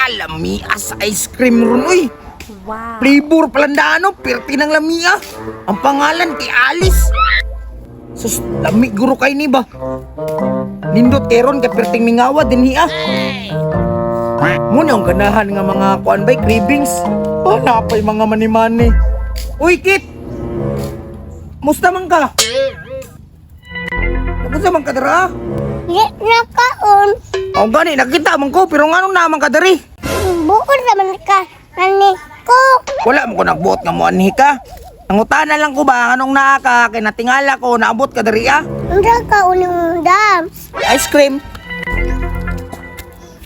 Lamia sa ice cream ron, uy. Wow. Flavor palandano, perti ng lamia. Ang pangalan, ti Alice. Sus, lami guro kay ni ba? Nindot keron kay perting mingawa din hiya. Muna ang ganahan nga mga kuan bay cravings. Oh, napay mga mani-mani. Uy, Kit. Musta man ka? Musta man ka dara? Di nakaon. Oh, gani nakita man ko pero ngano naman ka diri? Bukod naman ka. Nani ko. Wala mo ko nagbuot nga mo anhi ka. Nangutana lang ko ba anong naa ka kay natingala ko naabot ka diri ah? Unda ka uling dams. Ice cream.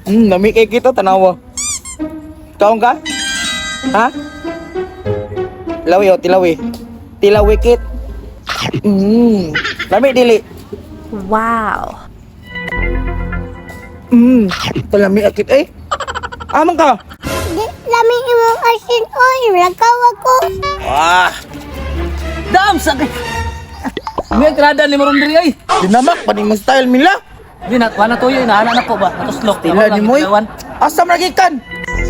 Nami kay kita tanawa. Kaon ka? Ha? Tilawi o, tilawi. Tilawi kit. Lami dili. Wow. Talami akit eh. Amang ka? Di lami imong asin oy. Lakaw ako. Wah, Dam, sakit. May entrada ni Maron diri ay. dinamak pa ni mo style mila. Di na wala tuyo ina anak ko ba? Natuslok Tila ni mo. Asa magikan?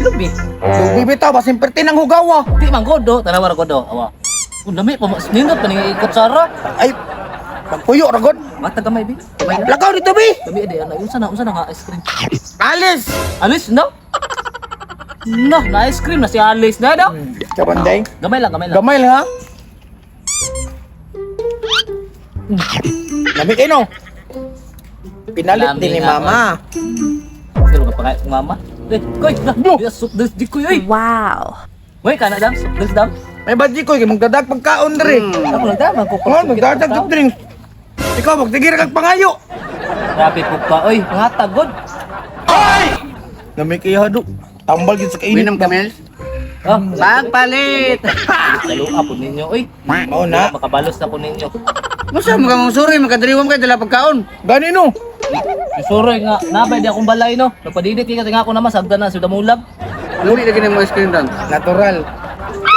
Lubi. Lubi bitaw basin perti ng hugawa. Di man godo, tanawa ra godo. Awa. Kung dami pa nindot pa ni ikot sara. Ay, pagpuyo ra god. Mata gamay bi. Gamay na. Lakaw dito bi. Dami di ana unsa na nga ice cream. Alice. Alice no? No, na ice cream na si Alice na daw. Kabanday. Gamay lang, gamay lang. Gamay lang ha. Lami kayo no. Pinalit Lami din ni nga, mama. Sino ka pa kay mama? Eh, koy, di sup di koy ay. Wow. Moy kana dam, sup dam. May badji ko kay magdadag pagkaon diri. Ako lang dam ko. Oh, magdadag soft drinks. Ikaw magtigir kag pangayo. Grabe po pa. Oy, mga tagod. Lami kayo hado. Tambal gid sa kainit. Minum ka, Mel? Oh, magpalit. Dalo po ninyo, oy. Mao na. Makabalos na po ninyo. Masa mga mong suri, magkadiriwam ka dala pagkaon. Gani no. Isuroy nga, nabay di akong balay no. Nagpadidit ka nga ako naman, sagda na, sudah mulag. Lumi lagi ng mga ice cream dan. Natural.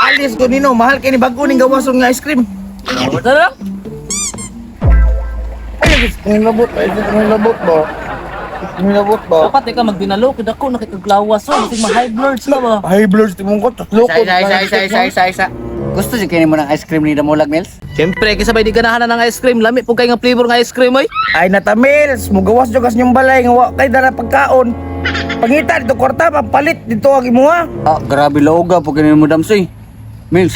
Alice ko nino, mahal kay ni bag-o ning gawason nga ice cream. Betul na? Ay, kung labot ba? Kung labot ba? Kung labot ba? Dapat ikaw magdinalo, kaya ako nakikaglawas. So, kasi ma-high bloods na ba? High bloods timong ko. Tatlo ko. Isa. Gusto siya kinin mo ng ice cream ni Damulag, Mels? Siyempre, kasi sabay di ganahan na ng ice cream. Lami po kayo nga flavor ng ice cream, oy. Ay natamils, mugawas jud kas nyong balay nga wa kay dara pagkaon. Pangita dito kwarta pampalit dito agi mo ha. Ah, grabe lauga po kinin mo damsoy. Mels,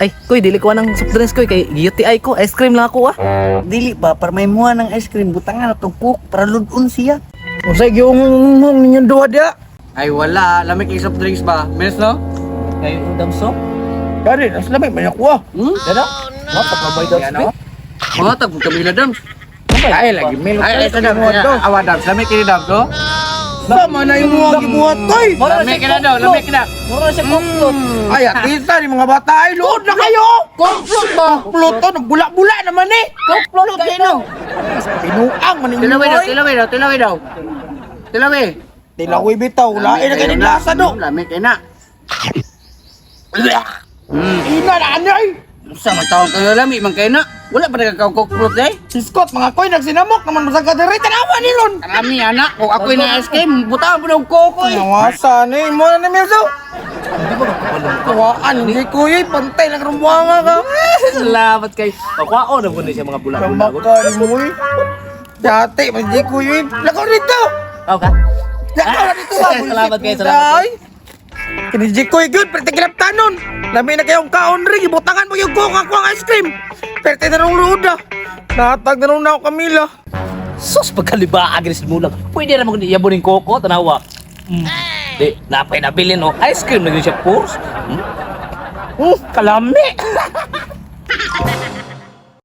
Ay, koy, dili ko ng soft drinks, koy. Kay UTI ko, ice cream lang ako, ah. dili ba para may muha ng ice cream butangan atong cook para ludon siya. Unsay giungong ninyong duha dia? Ay wala, lamig yung soft drinks ba? Mels no? Kay Udamso. Dari, nas lamay man ako ah. Dada? Mata pa bay daw, Ano? Mga tag kabila dams. Ay lagi melo. Ay sa dams. Awa dams, lamig kini dams no? Sama na yung mga gibuhat koy. Lamig kina daw, lamig kina. Mura siya kuklot. Ay atisa ni mga bata ay luod na kayo. Komplot ba? Pluto nagbula-bula naman eh. Kuklot kayo, no? Pinuang man ninyo. Tilawi daw. Tilawi. Tilawi bitaw, lain na kaning lasa do. Lamig kina. Ina na anay. Sa matawag kayo lamig man kay na. Wala pa nagkakakuklot eh. Siskot mga koy nagsinamok naman sa kadiri tanawa nilon. Karami anak, kung ako'y na ice cream, butaan po ng kokoy. Nawasan eh, mo na ni Milso. Kawaan, hindi ko yun, pantay lang rumbuanga ka. Salamat kay. Pakwao na muna siya mga bulan. Kambakan mo eh. Dati, hindi ko yun. Lakaw rito! Aw ka? Lakaw rito ba? Salamat kayo, salamat kayo. Kini Jikoy good, pero tigilap tanon. Lami na kayong kaon rin, ibutangan mo yung kung ako ang ice cream. Pero tayo na nung luda. Natag na nung na ako Camila. Sus, pagkalibaan agres mulag. Pwede na mag yabunin koko, tanawa. Di, napay nabilin, no? Ice cream na siya, purs. Kalami.